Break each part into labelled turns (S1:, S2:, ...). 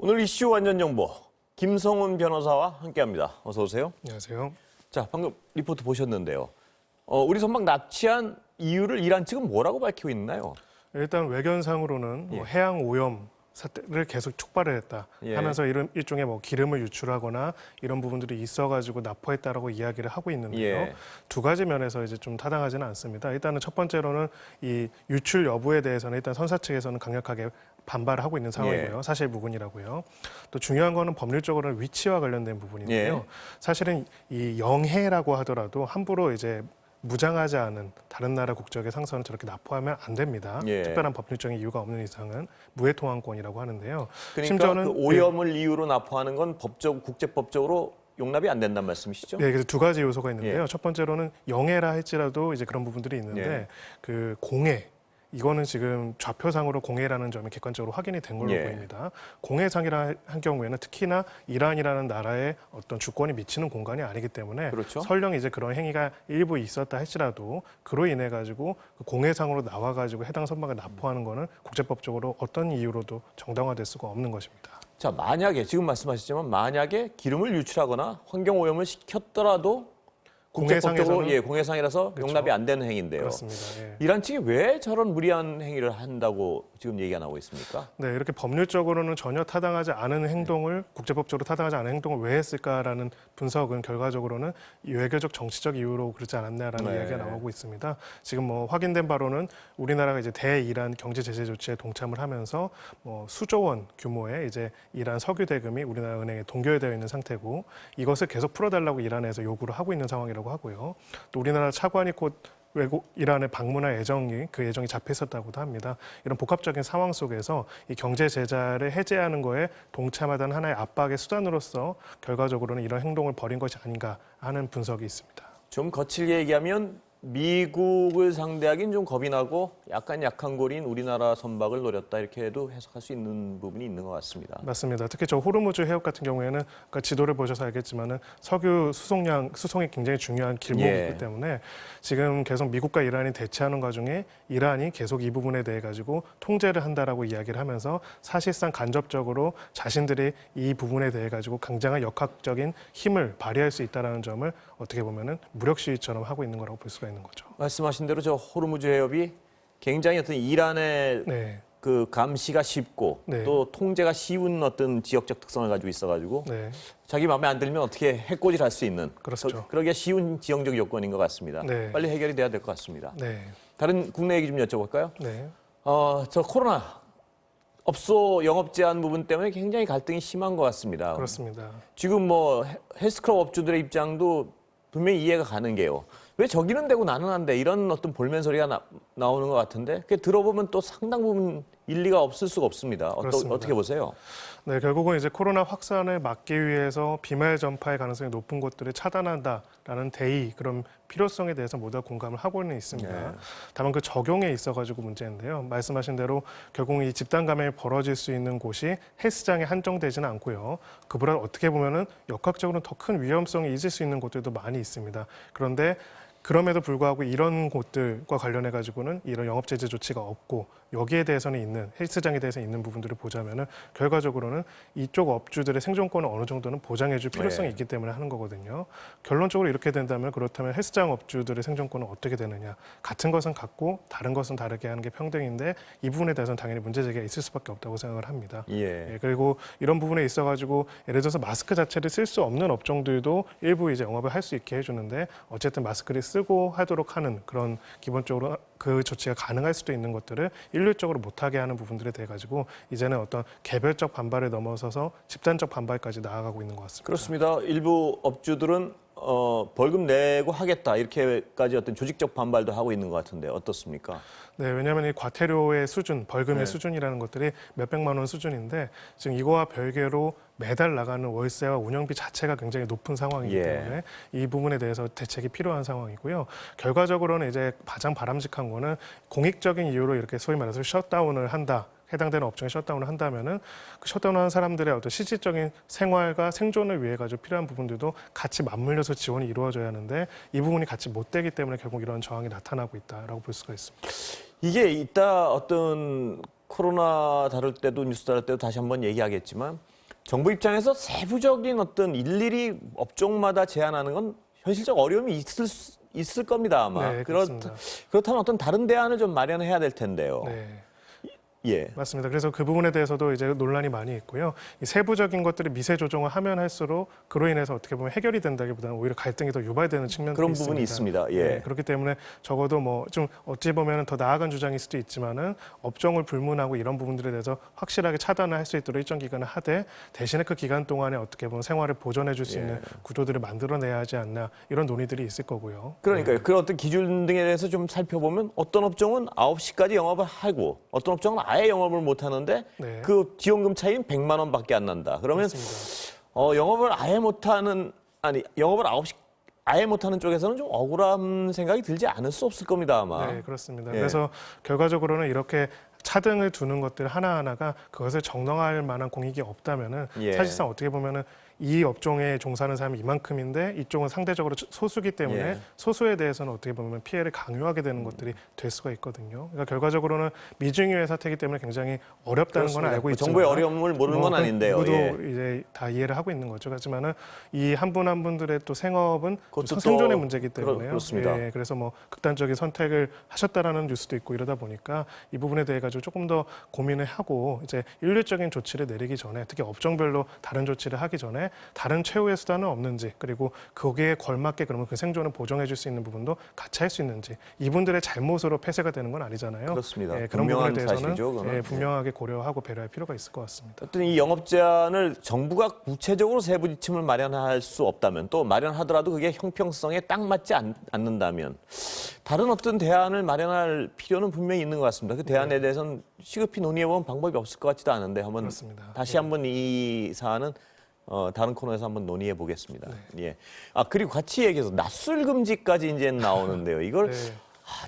S1: 오늘 이슈 완전 정보 김성훈 변호사와 함께합니다. 어서 오세요.
S2: 안녕하세요.
S1: 자, 방금 리포트 보셨는데요. 우리 선박 납치한 이유를 이란 측은 뭐라고 밝히고 있나요?
S2: 일단 외견상으로는
S1: 예.
S2: 해양 오염 사태를 계속 촉발을 했다
S1: 예.
S2: 하면서 이런 일종의 기름을 유출하거나 이런 부분들이 있어가지고 납포했다라고 이야기를 하고 있는데요.
S1: 예.
S2: 두 가지 면에서 이제 좀 타당하지는 않습니다. 일단은 첫 번째로는 이 유출 여부에 대해서는 일단 선사 측에서는 강력하게 반발을 하고 있는 상황이고요.
S1: 예.
S2: 사실 무근이라고요. 또 중요한 거는 법률적으로는 위치와 관련된 부분인데요.
S1: 예.
S2: 사실은 이 영해라고 하더라도 함부로 이제 무장하지 않은 다른 나라 국적의 상선을 저렇게 납포하면 안 됩니다.
S1: 예.
S2: 특별한 법률적인 이유가 없는 이상은 무해통항권이라고 하는데요.
S1: 그러니까
S2: 심지어는
S1: 그 오염을 이유로 납포하는 건 국제법적으로 용납이 안 된다는 말씀이시죠?
S2: 네, 그래서 두 가지 요소가 있는데요.
S1: 예.
S2: 첫 번째로는 영해라 할지라도 이제 그런 부분들이 있는데
S1: 예.
S2: 그 공해 이거는 지금 좌표상으로 공해라는 점이 객관적으로 확인이 된 걸로
S1: 예.
S2: 보입니다. 공해상이라 한 경우에는 특히나 이란이라는 나라의 어떤 주권이 미치는 공간이 아니기 때문에
S1: 그렇죠.
S2: 설령 이제 그런 행위가 일부 있었다 할지라도 그로 인해 가지고 그 공해상으로 나와 가지고 해당 선박을 납포하는 거는 국제법적으로 어떤 이유로도 정당화될 수가 없는 것입니다.
S1: 자, 만약에 지금 말씀하셨지만 만약에 기름을 유출하거나 환경 오염을 시켰더라도 국제법적으로
S2: 공해상에서는
S1: 공해상이라서
S2: 그렇죠.
S1: 용납이 안 되는 행위인데요.
S2: 그렇습니다. 예.
S1: 이란 측이 왜 저런 무리한 행위를 한다고 지금 얘기가 나오고 있습니까?
S2: 네, 이렇게 법률적으로는 전혀 타당하지 않은 행동을 국제법적으로 타당하지 않은 행동을 왜 했을까라는 분석은 결과적으로는 외교적 정치적 이유로 그렇지 않았냐라는
S1: 네.
S2: 이야기가 나오고 있습니다. 지금 확인된 바로는 우리나라가 이제 대이란 경제 제재 조치에 동참을 하면서 수조 원 규모의 이제 이란 석유 대금이 우리나라 은행에 동결되어 있는 상태고 이것을 계속 풀어달라고 이란에서 요구를 하고 있는 상황이라고 하고요. 또 우리나라 차관이 곧 이란에 방문할 예정이 그 예정이 잡혀 있었다고도 합니다. 이런 복합적인 상황 속에서 이 경제 제재를 해제하는 거에 동참하던 하나의 압박의 수단으로서 결과적으로는 이런 행동을 벌인 것이 아닌가 하는 분석이 있습니다.
S1: 좀 거칠게 얘기하면 미국을 상대하기는 좀 겁이 나고 약간 약한 고리인 우리나라 선박을 노렸다 이렇게 해도 해석할 수 있는 부분이 있는 것 같습니다.
S2: 맞습니다. 특히 저 호르무즈 해협 같은 경우에는 아까 지도를 보셔서 알겠지만은 석유 수송이 굉장히 중요한 길목이기
S1: 예.
S2: 때문에 지금 계속 미국과 이란이 대치하는 과정에 이란이 계속 이 부분에 대해 가지고 통제를 한다라고 이야기를 하면서 사실상 간접적으로 자신들이 이 부분에 대해 가지고 굉장한 역학적인 힘을 발휘할 수 있다라는 점을 어떻게 보면은 무력 시위처럼 하고 있는 거라고 볼 수가 있는 거죠.
S1: 말씀하신 대로 저 호르무즈 해협이 굉장히 어떤 이란의
S2: 네.
S1: 그 감시가 쉽고
S2: 네.
S1: 또 통제가 쉬운 어떤 지역적 특성을 가지고 있어가지고
S2: 네.
S1: 자기 마음에 안 들면 어떻게 해코지를 할 수 있는
S2: 그렇죠.
S1: 그러기가 쉬운 지형적 요건인 것 같습니다.
S2: 네.
S1: 빨리 해결이 돼야 될 것 같습니다.
S2: 네.
S1: 다른 국내 얘기 좀 여쭤볼까요?
S2: 네.
S1: 저 코로나 업소 영업 제한 부분 때문에 굉장히 갈등이 심한 것 같습니다.
S2: 그렇습니다.
S1: 지금 헬스클럽 업주들의 입장도 분명히 이해가 가는 게요. 왜 저기는 되고 나는 안 돼? 이런 어떤 볼멘 소리가 나오는 것 같은데 그게 들어보면 또 상당 부분 일리가 없을 수가 없습니다.
S2: 그렇습니다.
S1: 어떻게 보세요?
S2: 네, 결국은 이제 코로나 확산을 막기 위해서 비말 전파의 가능성이 높은 곳들을 차단한다라는 대의 그런 필요성에 대해서 모두 다 공감을 하고는 있습니다.
S1: 네.
S2: 다만 그 적용에 있어가지고 문제인데요. 말씀하신 대로 결국 이 집단 감염이 벌어질 수 있는 곳이 헬스장에 한정되지는 않고요. 그보다 어떻게 보면은 역학적으로 더 큰 위험성이 있을 수 있는 곳들도 많이 있습니다. 그런데 그럼에도 불구하고 이런 곳들과 관련해 가지고는 이런 영업 제재 조치가 없고 여기에 대해서는 있는 헬스장에 대해서 있는 부분들을 보자면은 결과적으로는 이쪽 업주들의 생존권을 어느 정도는 보장해줄 필요성이
S1: 네.
S2: 있기 때문에 하는 거거든요. 결론적으로 이렇게 된다면 그렇다면 헬스장 업주들의 생존권은 어떻게 되느냐? 같은 것은 같고 다른 것은 다르게 하는 게 평등인데 이 부분에 대해서는 당연히 문제 제기가 있을 수밖에 없다고 생각을 합니다.
S1: 예.
S2: 예, 그리고 이런 부분에 있어가지고 예를 들어서 마스크 자체를 쓸 수 없는 업종들도 일부 이제 영업을 할 수 있게 해주는데 어쨌든 마스크를 쓰고 하도록 하는 그런 기본적으로 그 조치가 가능할 수도 있는 것들을 일률적으로 못하게 하는 부분들에 대해 가지고 이제는 어떤 개별적 반발을 넘어서서 집단적 반발까지 나아가고 있는 것 같습니다.
S1: 그렇습니다. 일부 업주들은 벌금 내고 하겠다 이렇게까지 어떤 조직적 반발도 하고 있는 것 같은데 어떻습니까?
S2: 네, 왜냐하면 이 과태료의 수준, 벌금의
S1: 네.
S2: 수준이라는 것들이 몇백만 원 수준인데 지금 이거와 별개로 매달 나가는 월세와 운영비 자체가 굉장히 높은 상황이기
S1: 예.
S2: 때문에 이 부분에 대해서 대책이 필요한 상황이고요. 결과적으로는 이제 가장 바람직한 거는 공익적인 이유로 이렇게 소위 말해서 셧다운을 한다. 해당되는 업종에 셧다운을 한다면은 그 셧다운하는 사람들의 어떤 실질적인 생활과 생존을 위해 가지고 필요한 부분들도 같이 맞물려서 지원이 이루어져야 하는데 이 부분이 같이 못 되기 때문에 결국 이런 저항이 나타나고 있다라고 볼 수가 있습니다.
S1: 이게 이따 어떤 코로나 다룰 때도 뉴스 다룰 때도 다시 한번 얘기하겠지만 정부 입장에서 세부적인 어떤 일일이 업종마다 제한하는 건 현실적 어려움이 있을 겁니다 아마.
S2: 네, 그렇습니다.
S1: 그렇다면 어떤 다른 대안을 좀 마련해야 될 텐데요.
S2: 네.
S1: 예.
S2: 맞습니다. 그래서 그 부분에 대해서도 이제 논란이 많이 있고요. 이 세부적인 것들을 미세 조정을 하면 할수록 그로 인해서 어떻게 보면 해결이 된다기보다는 오히려 갈등이 더 유발되는 측면도
S1: 그런
S2: 있습니다.
S1: 부분이 있습니다. 예.
S2: 네, 그렇기 때문에 적어도 뭐 좀 어찌 보면 더 나아간 주장일 수도 있지만은 업종을 불문하고 이런 부분들에 대해서 확실하게 차단을 할 수 있도록 일정 기간을 하되 대신에 그 기간 동안에 어떻게 보면 생활을 보존해 줄 수
S1: 예.
S2: 있는 구조들을 만들어내야 하지 않나 이런 논의들이 있을 거고요.
S1: 그러니까요. 그런 어떤 기준 등에 대해서 좀 살펴보면 어떤 업종은 9시까지 영업을 하고 어떤 업종은 아예 영업을 못 하는데
S2: 네.
S1: 그 지원금 차이는 100만 원밖에 안 난다. 그러면
S2: 그렇습니다.
S1: 영업을 아예 못 하는 영업을 9시 아예 못 하는 쪽에서는 좀 억울한 생각이 들지 않을 수 없을 겁니다, 아마.
S2: 네, 그렇습니다.
S1: 예.
S2: 그래서 결과적으로는 이렇게 차등을 두는 것들 하나하나가 그것을 정당화할 만한 공익이 없다면은
S1: 예.
S2: 사실상 어떻게 보면은 이 업종에 종사하는 사람이 이만큼인데 이쪽은 상대적으로 소수기 때문에
S1: 예.
S2: 소수에 대해서는 어떻게 보면 피해를 강요하게 되는 것들이 될 수가 있거든요. 그러니까 결과적으로는 미중유의 사태이기 때문에 굉장히 어렵다는 건
S1: 그렇습니다.
S2: 알고
S1: 그
S2: 있지만
S1: 정부의 어려움을 모르는 건 아닌데요.
S2: 누구도
S1: 예.
S2: 이제 다 이해를 하고 있는 거죠. 하지만은 이 한 분 한 분들의 또 생업은 또
S1: 그것도
S2: 생존의
S1: 또
S2: 문제이기 때문에요.
S1: 그렇습니다.
S2: 예, 그래서 뭐 극단적인 선택을 하셨다라는 뉴스도 있고 이러다 보니까 이 부분에 대해 가지고 조금 더 고민을 하고 이제 일률적인 조치를 내리기 전에 특히 업종별로 다른 조치를 하기 전에 다른 최후의 수단은 없는지 그리고 거기에 걸맞게 그러면 그 생존을 보정해 줄 수 있는 부분도 같이 할 수 있는지 이분들의 잘못으로 폐쇄가 되는 건 아니잖아요.
S1: 그렇습니다.
S2: 그런 부분에
S1: 분명한
S2: 대해서는
S1: 사실이죠, 그거는.
S2: 분명하게 고려하고 배려할 필요가 있을 것 같습니다.
S1: 어떤 이 영업 제한을 정부가 구체적으로 세부 지침을 마련할 수 없다면 또 마련하더라도 그게 형평성에 딱 맞지 않는다면 다른 어떤 대안을 마련할 필요는 분명히 있는 것 같습니다. 그 대안에 대해서는 시급히 논의해보면 방법이 없을 것 같지도 않은데 한번
S2: 그렇습니다.
S1: 다시 한번 이 사안은 다른 코너에서 한번 논의해 보겠습니다. 예. 그리고 같이 얘기해서 납술 금지까지 이제 나오는데요. 이걸
S2: 네.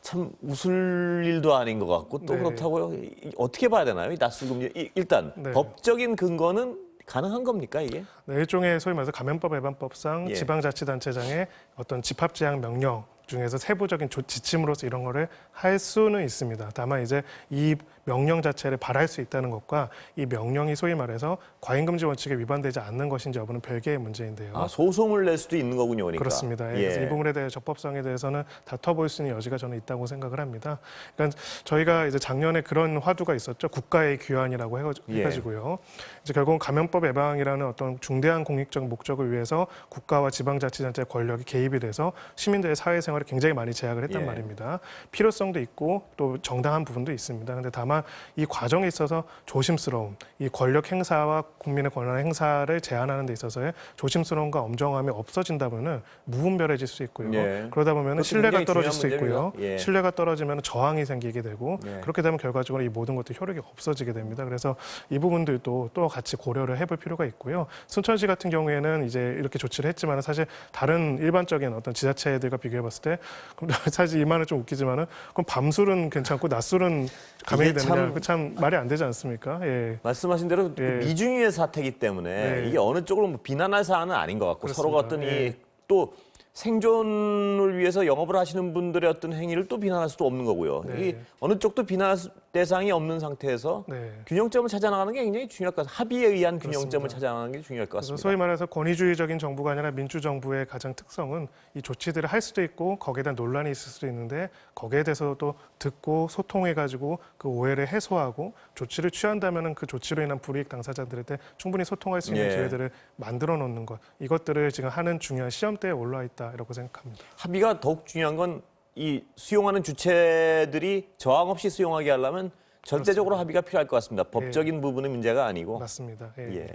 S1: 참 웃을 일도 아닌 것 같고 또
S2: 네.
S1: 그렇다고요. 어떻게 봐야 되나요? 이 납술 금지. 일단
S2: 네.
S1: 법적인 근거는 가능한 겁니까 이게?
S2: 네, 일종의 소위 말해서 가면법 위반법상
S1: 예.
S2: 지방자치단체장의 어떤 집합제한 명령 중에서 세부적인 지침으로서 이런 거를 할 수는 있습니다. 다만 이제 이 명령 자체를 발할 수 있다는 것과 이 명령이 소위 말해서 과잉금지 원칙에 위반되지 않는 것인지 여부는 별개의 문제인데요.
S1: 소송을 낼 수도 있는 거군요, 그러니까.
S2: 그렇습니다. 예. 그래서 이 부분에 대해 적법성에 대해서는 다퉈볼 수 있는 여지가 저는 있다고 생각을 합니다. 그러니까 저희가 이제 작년에 그런 화두가 있었죠. 국가의 귀환이라고 해가지고요. 이제 결국은 감염법 예방이라는 어떤 중대한 공익적 목적을 위해서 국가와 지방자치단체 권력이 개입이 돼서 시민들의 사회생활을 굉장히 많이 제약을 했단
S1: 예.
S2: 말입니다. 필요성도 있고 또 정당한 부분도 있습니다. 근데 다만 이 과정에 있어서 조심스러움, 이 권력 행사와 국민의 권한 행사를 제한하는 데 있어서의 조심스러움과 엄정함이 없어진다면은 무분별해질 수 있고요.
S1: 예.
S2: 그러다 보면
S1: 그것도
S2: 신뢰가
S1: 굉장히
S2: 떨어질 수
S1: 중요한
S2: 있고요.
S1: 문제입니다. 예.
S2: 신뢰가 떨어지면 저항이 생기게 되고
S1: 예.
S2: 그렇게 되면 결과적으로 이 모든 것들이 효력이 없어지게 됩니다. 그래서 이 부분들도 또 같이 고려를 해볼 필요가 있고요. 순천시 같은 경우에는 이제 이렇게 조치를 했지만 사실 다른 일반적인 어떤 지자체들과 비교해봤을 때 그럼 사실 이 말은 좀 웃기지만은 그럼 밤술은 괜찮고 낮술은 감행이
S1: 이게
S2: 되느냐 참 말이 안 되지 않습니까? 예.
S1: 말씀하신 대로 그
S2: 예.
S1: 미중유의 사태이기 때문에
S2: 네.
S1: 이게 어느 쪽으로 뭐 비난할 사안은 아닌 것 같고
S2: 그렇습니다.
S1: 서로가 어떤
S2: 예.
S1: 또 생존을 위해서 영업을 하시는 분들의 어떤 행위를 또 비난할 수도 없는 거고요.
S2: 네.
S1: 이 어느 쪽도 비난할 대상이 없는 상태에서
S2: 네.
S1: 균형점을 찾아나가는 게 굉장히 중요할 것 같아요. 합의에 의한 균형점을
S2: 그렇습니다.
S1: 찾아나가는 게 중요할 것
S2: 그래서
S1: 같습니다.
S2: 소위 말해서 권위주의적인 정부가 아니라 민주정부의 가장 특성은 이 조치들을 할 수도 있고 거기에 대한 논란이 있을 수도 있는데 거기에 대해서도 듣고 소통해가지고 그 오해를 해소하고 조치를 취한다면 그 조치로 인한 불이익 당사자들한테 충분히 소통할 수 있는
S1: 예.
S2: 기회들을 만들어 놓는 것 이것들을 지금 하는 중요한 시험대에 올라 있다 이라고 생각합니다.
S1: 합의가 더욱 중요한 건 이 수용하는 주체들이 저항 없이 수용하게 하려면 절대적으로 합의가 필요할 것 같습니다. 법적인 부분의 문제가 아니고.
S2: 맞습니다. 예.
S1: 예.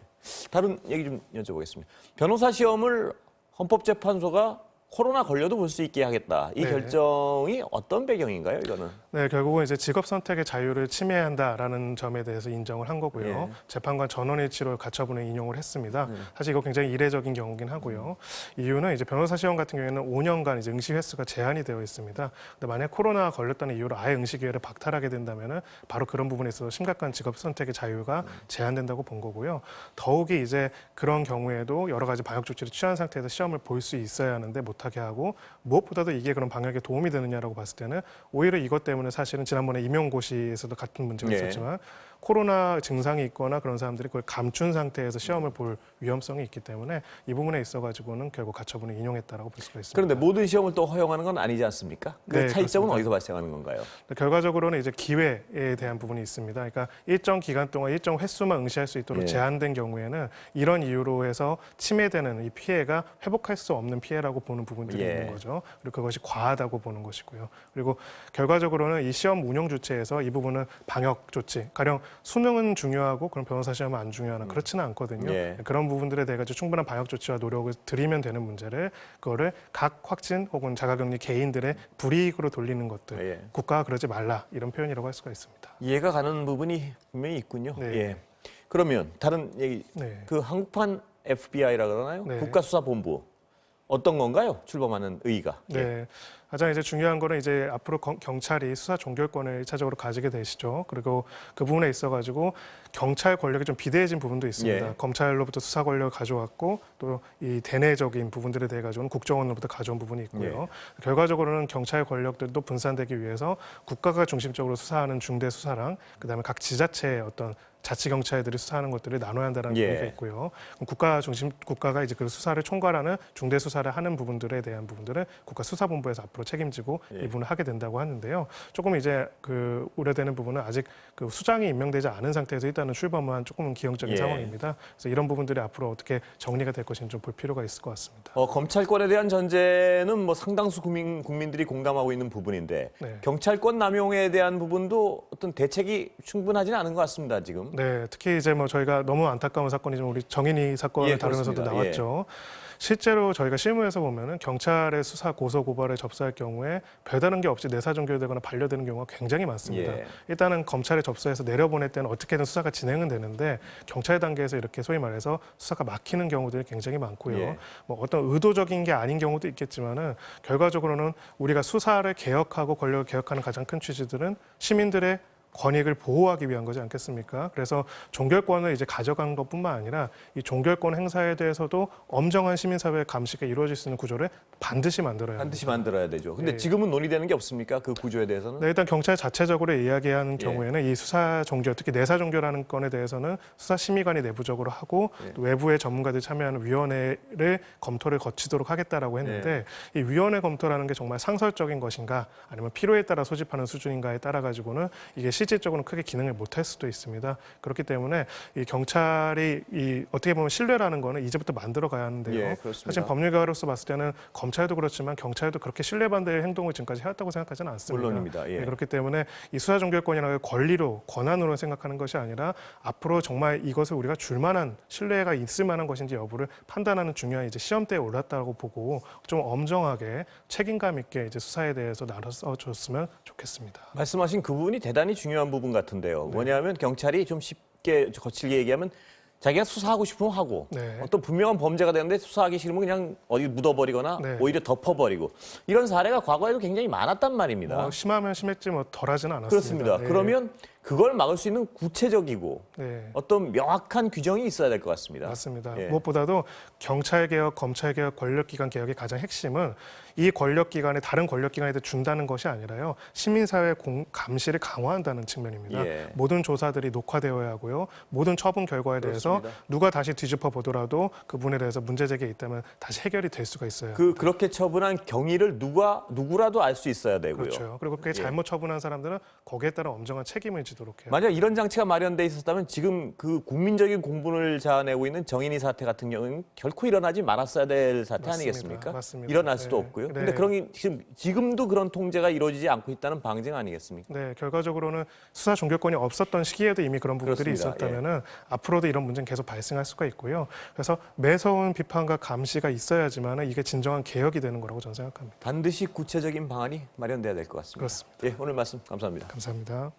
S1: 다른 얘기 좀 여쭤보겠습니다. 변호사 시험을 헌법재판소가 코로나 걸려도 볼 수 있게 하겠다. 이
S2: 네.
S1: 결정이 어떤 배경인가요, 이거는?
S2: 네, 결국은 이제 직업 선택의 자유를 침해한다라는 점에 대해서 인정을 한 거고요.
S1: 예.
S2: 재판관 전원일치로 가처분을 인용을 했습니다. 사실 이거 굉장히 이례적인 경우긴 하고요. 이유는 이제 변호사 시험 같은 경우에는 5년간 이제 응시 횟수가 제한이 되어 있습니다. 근데 만약 코로나가 걸렸다는 이유로 아예 응시 기회를 박탈하게 된다면은 바로 그런 부분에 있어서 심각한 직업 선택의 자유가 제한된다고 본 거고요. 더욱이 이제 그런 경우에도 여러 가지 방역 조치를 취한 상태에서 시험을 볼 수 있어야 하는데 못 못하게 하고 무엇보다도 이게 그런 방역에 도움이 되느냐라고 봤을 때는 오히려 이것 때문에 사실은 지난번에 임용고시에서도 같은 문제가
S1: 네.
S2: 있었지만 코로나 증상이 있거나 그런 사람들이 그걸 감춘 상태에서 시험을 볼 위험성이 있기 때문에 이 부분에 있어가지고는 결국 가처분을 인용했다라고 볼 수가 있습니다.
S1: 그런데 모든 시험을 또 허용하는 건 아니지 않습니까? 그
S2: 네,
S1: 차이점은
S2: 그렇습니다.
S1: 어디서 발생하는 건가요?
S2: 결과적으로는 이제 기회에 대한 부분이 있습니다. 그러니까 일정 기간 동안 일정 횟수만 응시할 수 있도록
S1: 예.
S2: 제한된 경우에는 이런 이유로 해서 침해되는 이 피해가 회복할 수 없는 피해라고 보는 부분들이
S1: 예.
S2: 있는 거죠. 그리고 그것이 과하다고 보는 것이고요. 그리고 결과적으로는 이 시험 운영 주체에서 이 부분은 방역 조치, 가령 수능은 중요하고 그럼 변호사 시험은 안 중요하나 그렇지는 않거든요.
S1: 예.
S2: 그런 부분들에 대해 가지고 충분한 방역 조치와 노력을 들이면 되는 문제를 그거를 각 확진 혹은 자가격리 개인들의 불이익으로 돌리는 것들
S1: 예.
S2: 국가가 그러지 말라 이런 표현이라고 할 수가 있습니다.
S1: 이해가 가는 부분이 분명히 있군요.
S2: 네.
S1: 예. 그러면 다른 얘기,
S2: 네.
S1: 그 한국판 FBI라 그러나요?
S2: 네.
S1: 국가수사본부 어떤 건가요? 출범하는 의의가. 예.
S2: 네. 가장 이제 중요한 거는 이제 앞으로 경찰이 수사 종결권을 1차적으로 가지게 되시죠. 그리고 그 부분에 있어가지고 경찰 권력이 좀 비대해진 부분도 있습니다.
S1: 예.
S2: 검찰로부터 수사 권력을 가져왔고 또 이 대내적인 부분들에 대해 가지고는 국정원으로부터 가져온 부분이 있고요. 결과적으로는 경찰 권력들도 분산되기 위해서 국가가 중심적으로 수사하는 중대 수사랑 그다음에 각 지자체의 어떤 자치 경찰들이 수사하는 것들을 나눠야 한다는
S1: 예.
S2: 의미가 있고요. 국가가 이제 그 수사를 총괄하는 중대 수사를 하는 부분들에 대한 부분들은 국가수사본부에서 앞으로 책임지고
S1: 예.
S2: 이 부분을 하게 된다고 하는데요. 조금 이제 그 우려되는 부분은 아직 그 수장이 임명되지 않은 상태에서 일단은 출범한 조금은 기형적인
S1: 예.
S2: 상황입니다. 그래서 이런 부분들이 앞으로 어떻게 정리가 될 것인지 좀 볼 필요가 있을 것 같습니다.
S1: 검찰권에 대한 전제는 뭐 상당수 국민들이 공감하고 있는 부분인데
S2: 네.
S1: 경찰권 남용에 대한 부분도 어떤 대책이 충분하지는 않은 것 같습니다. 지금.
S2: 네, 특히 이제 뭐 저희가 너무 안타까운 사건이지만 우리 정인이 사건을
S1: 예,
S2: 다루면서도
S1: 그렇습니다.
S2: 나왔죠. 실제로 저희가 실무에서 보면은 경찰의 수사 고소 고발에 접수할 경우에 별다른 게 없이 내사 종결되거나 반려되는 경우가 굉장히 많습니다.
S1: 예.
S2: 일단은 검찰에 접수해서 내려보낼 때는 어떻게든 수사가 진행은 되는데 경찰 단계에서 이렇게 소위 말해서 수사가 막히는 경우들이 굉장히 많고요.
S1: 예.
S2: 뭐 어떤 의도적인 게 아닌 경우도 있겠지만은 결과적으로는 우리가 수사를 개혁하고 권력을 개혁하는 가장 큰 취지들은 시민들의 권익을 보호하기 위한 거지 않겠습니까? 그래서 종결권을 이제 가져간 것뿐만 아니라 이 종결권 행사에 대해서도 엄정한 시민사회의 감시가 이루어질 수 있는 구조를 반드시 만들어야
S1: 반드시
S2: 합니다.
S1: 만들어야 되죠. 근데
S2: 네.
S1: 지금은 논의되는 게 없습니까? 그 구조에 대해서는?
S2: 네, 일단 경찰 자체적으로 이야기하는
S1: 예.
S2: 경우에는 이 수사 종결, 특히 내사 종결하는 건에 대해서는 수사심의관이 내부적으로 하고
S1: 예.
S2: 또 외부의 전문가들이 참여하는 위원회를 검토를 거치도록 하겠다라고 했는데 이 위원회 검토라는 게 정말 상설적인 것인가 아니면 필요에 따라 소집하는 수준인가에 따라 가지고는 이게 실질적으로는 크게 기능을 못할 수도 있습니다. 그렇기 때문에 이 경찰이 이 어떻게 보면 신뢰라는 거는 이제부터 만들어 가야 하는데요.
S1: 예, 그렇습니다.
S2: 사실 법률가로서 봤을 때는 검찰도 그렇지만 경찰도 그렇게 신뢰받을 행동을 지금까지 해왔다고 생각하지는 않습니다.
S1: 물론입니다. 예.
S2: 네, 그렇기 때문에 이 수사 종결권이라는 권리로 권한으로 생각하는 것이 아니라 앞으로 정말 이것을 우리가 줄 만한 신뢰가 있을 만한 것인지 여부를 판단하는 중요한 이제 시험대에 올랐다고 보고 좀 엄정하게 책임감 있게 이제 수사에 대해서 나눠서 줬으면 좋겠습니다.
S1: 말씀하신 그 부분이 대단히 중요한 부분 같은데요. 뭐냐면 경찰이 좀 쉽게 거칠게 얘기하면 자기가 수사하고 싶으면 하고
S2: 네.
S1: 어떤 분명한 범죄가 되는데 수사하기 싫으면 그냥 어디 묻어버리거나
S2: 네.
S1: 오히려 덮어버리고 이런 사례가 과거에도 굉장히 많았단 말입니다.
S2: 뭐 심하면 심했지 뭐 덜하지는 않았습니다.
S1: 그렇습니다.
S2: 네.
S1: 그러면 그걸 막을 수 있는 구체적이고
S2: 네.
S1: 어떤 명확한 규정이 있어야 될 것 같습니다.
S2: 맞습니다.
S1: 예.
S2: 무엇보다도 경찰개혁, 검찰개혁, 권력기관 개혁의 가장 핵심은 이 권력기관에 다른 권력기관에 준다는 것이 아니라요. 시민사회 감시를 강화한다는 측면입니다.
S1: 예.
S2: 모든 조사들이 녹화되어야 하고요. 모든 처분 결과에 대해서
S1: 그렇습니다.
S2: 누가 다시 뒤집어 보더라도 그 부분에 대해서 문제제기가 있다면 다시 해결이 될 수가 있어요.
S1: 그렇게 처분한 경위를 누구라도 알 수 있어야 되고요.
S2: 그렇죠. 그리고 그게
S1: 예.
S2: 잘못 처분한 사람들은 거기에 따라 엄정한 책임을 지도록 해요.
S1: 만약 이런 장치가 마련돼 있었다면 지금 그 국민적인 공분을 자아내고 있는 정인이 사태 같은 경우는 결코 일어나지 말았어야 될 사태
S2: 맞습니다.
S1: 아니겠습니까?
S2: 맞습니다.
S1: 일어날 수도
S2: 네.
S1: 없고요.
S2: 네.
S1: 근데 그런 게 지금도 그런 통제가 이루어지지 않고 있다는 방증 아니겠습니까?
S2: 네, 결과적으로는 수사 종결권이 없었던 시기에도 이미 그런 부분들이
S1: 그렇습니다.
S2: 있었다면은 앞으로도 이런 문제는 계속 발생할 수가 있고요. 그래서 매서운 비판과 감시가 있어야지만은 이게 진정한 개혁이 되는 거라고 저는 생각합니다.
S1: 반드시 구체적인 방안이 마련돼야 될 것 같습니다.
S2: 그렇습니다.
S1: 예, 오늘 말씀 감사합니다.
S2: 감사합니다.